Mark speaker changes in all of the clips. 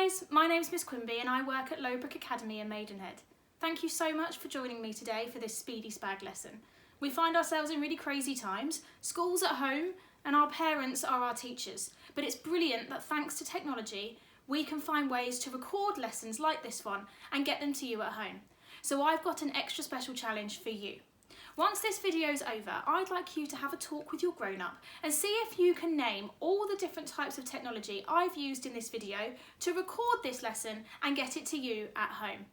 Speaker 1: guys, my name's Miss Quimby and I work at Lowbrook Academy in Maidenhead. Thank you so much for joining me today for this speedy SPAG lesson. We find ourselves in really crazy times, school's at home and our parents are our teachers, but it's brilliant that thanks to technology we can find ways to record lessons like this one and get them to you at home. So I've got an extra special challenge for you. Once this video's over, I'd like you to have a talk with your grown-up and see if you can name all the different types of technology I've used in this video to record this lesson and get it to you at home.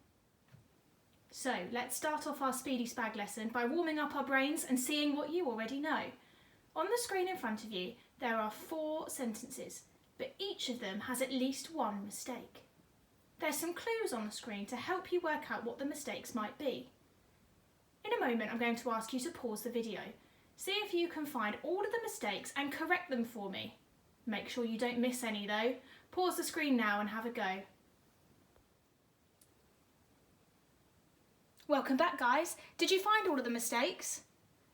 Speaker 1: So let's start off our speedy SPAG lesson by warming up our brains and seeing what you already know. On the screen in front of you, there are 4 sentences, but each of them has at least one mistake. There's some clues on the screen to help you work out what the mistakes might be. In a moment, I'm going to ask you to pause the video. See if you can find all of the mistakes and correct them for me. Make sure you don't miss any though. Pause the screen now and have a go. Welcome back, guys. Did you find all of the mistakes?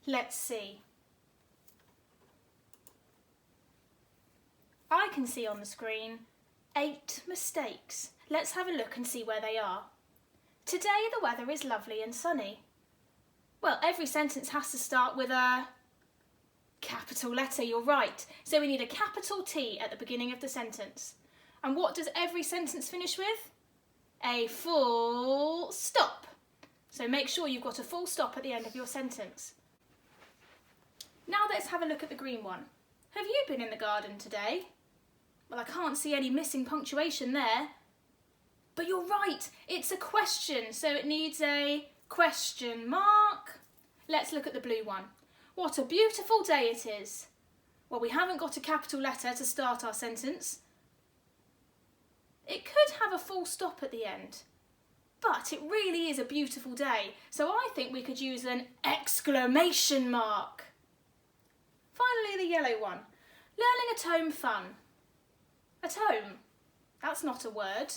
Speaker 1: Let's see. I can see on the screen 8 mistakes. Let's have a look and see where they are. Today the weather is lovely and sunny. Well, every sentence has to start with a capital letter, you're right. So we need a capital T at the beginning of the sentence. And what does every sentence finish with? A full stop. So make sure you've got a full stop at the end of your sentence. Now let's have a look at the green one. Have you been in the garden today? Well, I can't see any missing punctuation there. But you're right, it's a question, so it needs a question mark. Let's look at the blue one. What a beautiful day it is. Well, we haven't got a capital letter to start our sentence. It could have a full stop at the end, but it really is a beautiful day, so I think we could use an exclamation mark. Finally, the yellow one. Learning a tome fun. A tome. That's not a word.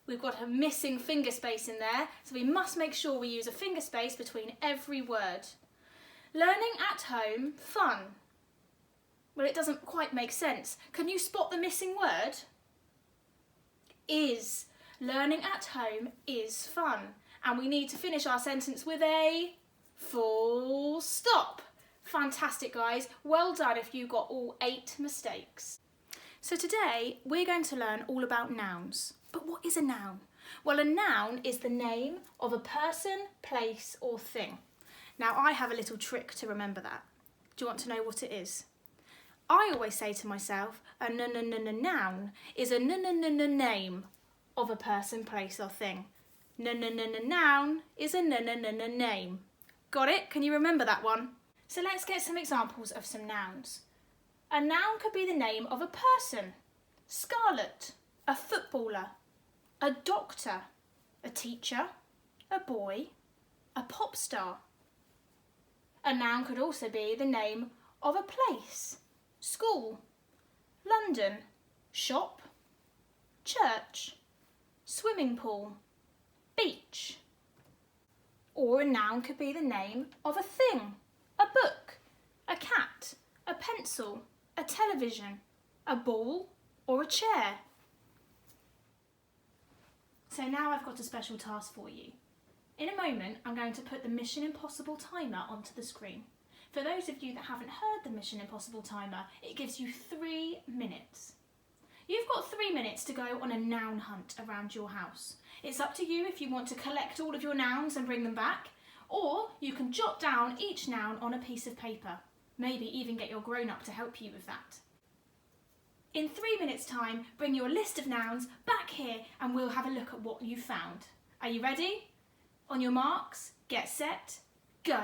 Speaker 1: We've got a missing finger space in there, so we must make sure we use a finger space between every word. Learning at home, fun. Well, it doesn't quite make sense. Can you spot the missing word? Is. Learning at home is fun. And we need to finish our sentence with a full stop. Fantastic, guys. Well done if you got all 8 mistakes. So today we're going to learn all about nouns. But what is a noun? Well, a noun is the name of a person, place or thing. Now I have a little trick to remember that. Do you want to know what it is? I always say to myself, a noun is a name of a person, place or thing. Noun is a name. Got it? Can you remember that one? So let's get some examples of some nouns. A noun could be the name of a person. Scarlet, a footballer, a doctor, a teacher, a boy, a pop star. A noun could also be the name of a place. School, London, shop, church, swimming pool, beach. Or a noun could be the name of a thing. A book, a cat, a pencil, a television, a ball or a chair. So now I've got a special task for you. In a moment, I'm going to put the Mission Impossible timer onto the screen. For those of you that haven't heard the Mission Impossible timer, it gives you 3 minutes. You've got 3 minutes to go on a noun hunt around your house. It's up to you if you want to collect all of your nouns and bring them back, or you can jot down each noun on a piece of paper. Maybe even get your grown-up to help you with that. In 3 minutes' time, bring your list of nouns back here and we'll have a look at what you found. Are you ready? On your marks, get set, go.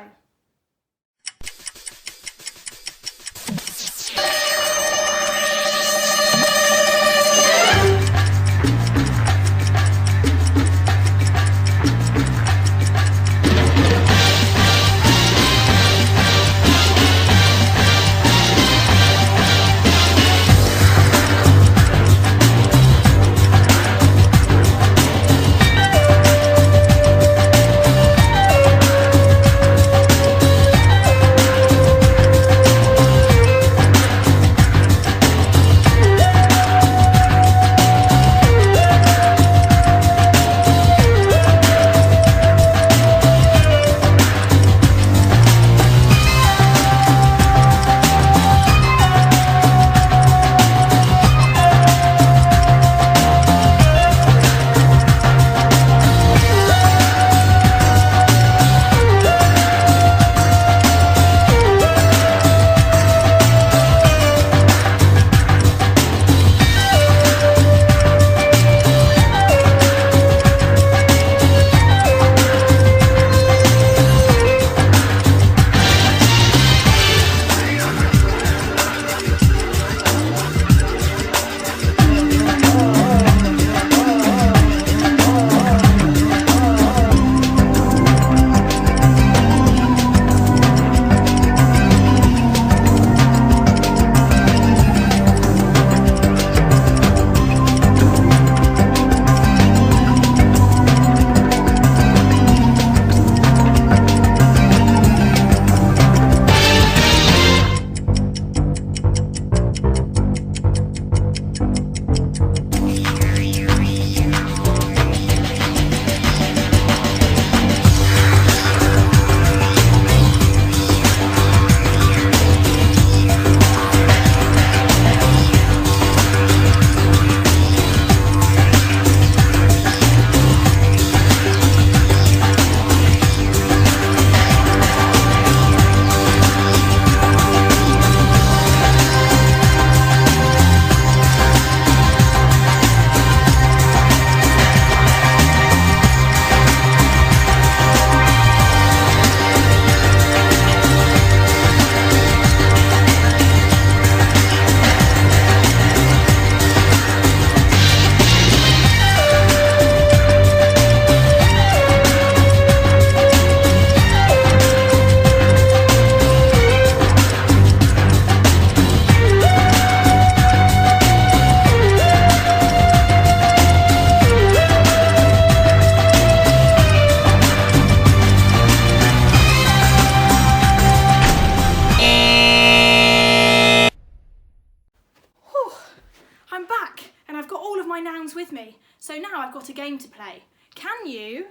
Speaker 1: my nouns with me. So now I've got a game to play. Can you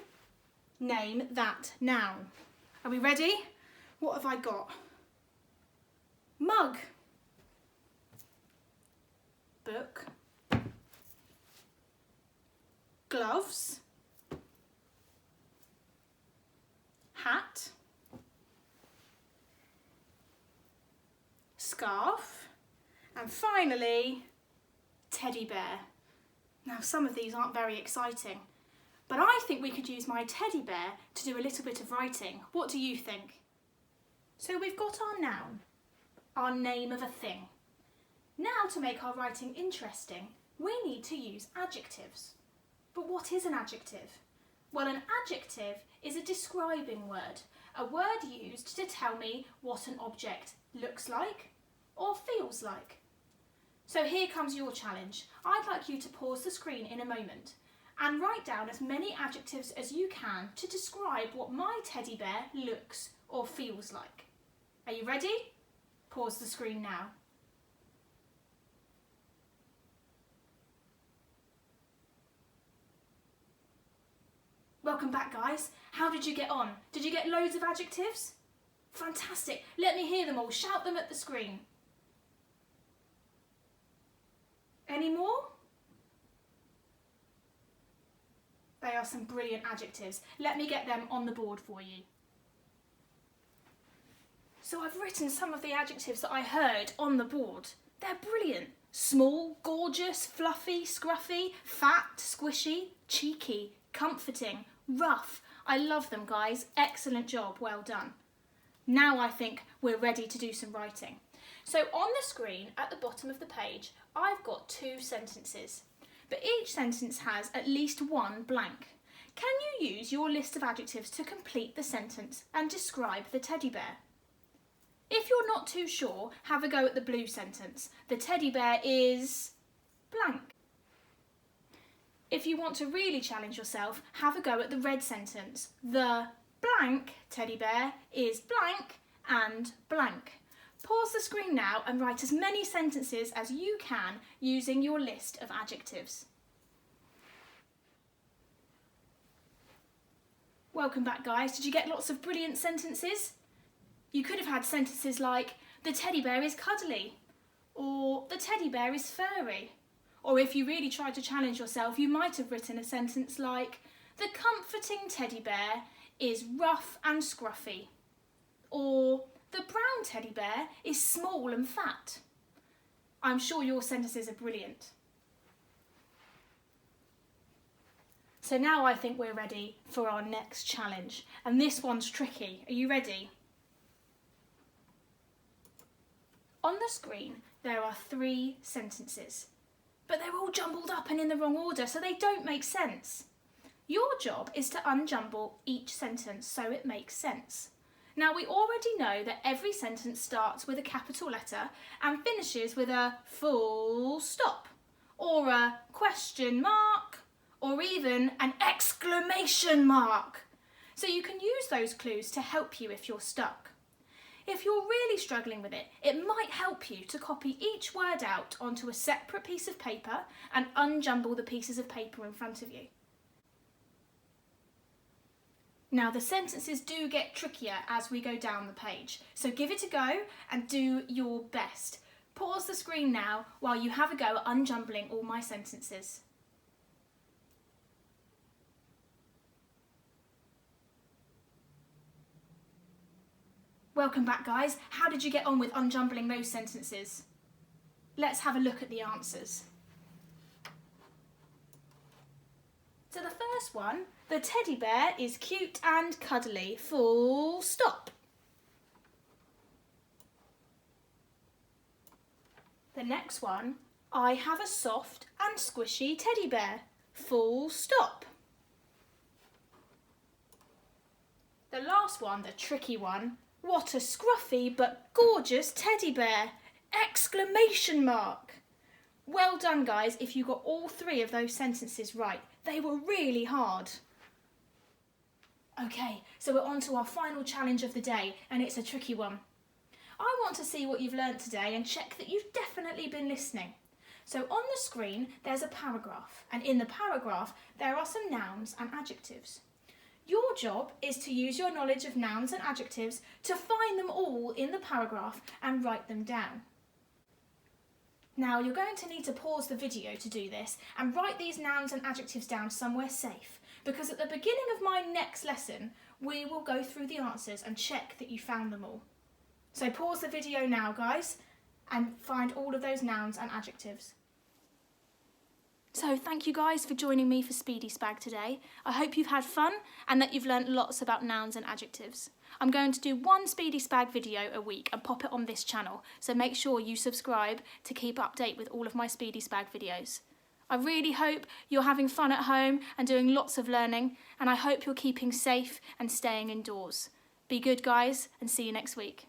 Speaker 1: name that noun? Are we ready? What have I got? Mug. Book. Gloves. Hat. Scarf. And finally, teddy bear. Now some of these aren't very exciting, but I think we could use my teddy bear to do a little bit of writing. What do you think? So we've got our noun, our name of a thing. Now to make our writing interesting, we need to use adjectives. But what is an adjective? Well, an adjective is a describing word, a word used to tell me what an object looks like or feels like. So here comes your challenge. I'd like you to pause the screen in a moment and write down as many adjectives as you can to describe what my teddy bear looks or feels like. Are you ready? Pause the screen now. Welcome back, guys. How did you get on? Did you get loads of adjectives? Fantastic. Let me hear them all. Shout them at the screen. Any more? They are some brilliant adjectives. Let me get them on the board for you. So I've written some of the adjectives that I heard on the board. They're brilliant. Small, gorgeous, fluffy, scruffy, fat, squishy, cheeky, comforting, rough. I love them, guys. Excellent job. Well done. Now I think we're ready to do some writing. So on the screen at the bottom of the page, I've got 2 sentences, but each sentence has at least one blank. Can you use your list of adjectives to complete the sentence and describe the teddy bear? If you're not too sure, have a go at the blue sentence. The teddy bear is blank. If you want to really challenge yourself, have a go at the red sentence. The blank teddy bear is blank and blank. Pause the screen now and write as many sentences as you can using your list of adjectives. Welcome back, guys. Did you get lots of brilliant sentences? You could have had sentences like, the teddy bear is cuddly, or the teddy bear is furry. Or if you really tried to challenge yourself, you might have written a sentence like, the comforting teddy bear is rough and scruffy. Or, the brown teddy bear is small and fat. I'm sure your sentences are brilliant. So now I think we're ready for our next challenge. And this one's tricky. Are you ready? On the screen, there are 3 sentences, but they're all jumbled up and in the wrong order, so they don't make sense. Your job is to unjumble each sentence so it makes sense. Now, we already know that every sentence starts with a capital letter and finishes with a full stop, or a question mark, or even an exclamation mark. So you can use those clues to help you if you're stuck. If you're really struggling with it, it might help you to copy each word out onto a separate piece of paper and unjumble the pieces of paper in front of you. Now, the sentences do get trickier as we go down the page, so give it a go and do your best. Pause the screen now while you have a go at unjumbling all my sentences. Welcome back, guys. How did you get on with unjumbling those sentences? Let's have a look at the answers. So the first one, the teddy bear is cute and cuddly, full stop. The next one, I have a soft and squishy teddy bear, full stop. The last one, the tricky one, what a scruffy but gorgeous teddy bear, exclamation mark. Well done, guys, if you got all 3 of those sentences right. They were really hard. Okay, so we're on to our final challenge of the day, and it's a tricky one. I want to see what you've learnt today and check that you've definitely been listening. So on the screen, there's a paragraph, and in the paragraph, there are some nouns and adjectives. Your job is to use your knowledge of nouns and adjectives to find them all in the paragraph and write them down. Now, you're going to need to pause the video to do this and write these nouns and adjectives down somewhere safe, because at the beginning of my next lesson, we will go through the answers and check that you found them all. So pause the video now, guys, and find all of those nouns and adjectives. So thank you guys for joining me for Speedy Spag today. I hope you've had fun and that you've learnt lots about nouns and adjectives. I'm going to do one Speedy Spag video a week and pop it on this channel, so make sure you subscribe to keep up to date with all of my Speedy Spag videos. I really hope you're having fun at home and doing lots of learning, and I hope you're keeping safe and staying indoors. Be good, guys, and see you next week.